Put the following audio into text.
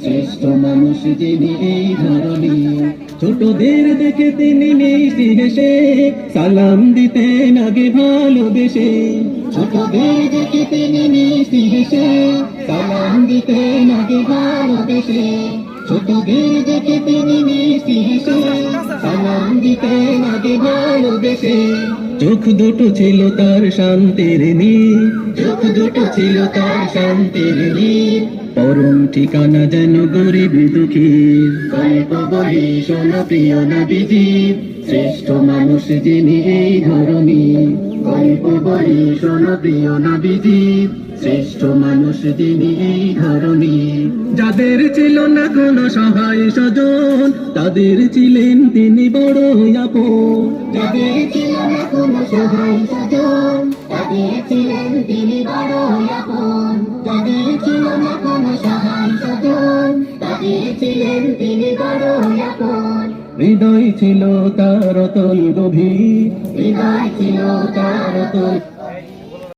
শ্রেষ্ঠ মানুষ যিনি এই ধরনী। ছোটদের দেখে তিনি মিষ্টি হেসে সালাম দিতেন আগে ভালোবেসে। ছোটদের দেখে তিনি মিষ্টি হেসে সালাম দিতেন আগে ভালোবেসে। ছোটদের দেখে তিনি মিষ্টি হেসে সালাম দিতেন আগে ভালোবেসে। চোখ দুটো ছিল তার শান্তির নীর, চোখ দুটো ছিল তার শান্তির নীর। পরম ঠিকানা যেন গরিব দুঃখীর। গল্প বলি শোনো প্রিয় নবীজির, শ্রেষ্ঠ মানুষ যিনি এই ধরনী। গল্প বলি শোনো প্রিয় নবীজির, শ্রেষ্ঠ মানুষ যিনি এই ধরনী। যাদের ছিল না কোনো সহায় স্বজন, তাদের ছিলেন তিনি বড় আপন। যাদের ছিল না কোনো সহায় স্বজন, তাদের ছিলেন তিনি বড় আপন। যাদের ছিল না কোনো সহায় স্বজন, তাদের ছিলেন তিনি বড় আপন। হৃদয় ছিল তার অতল গভীর, হৃদয় ছিল তার অতল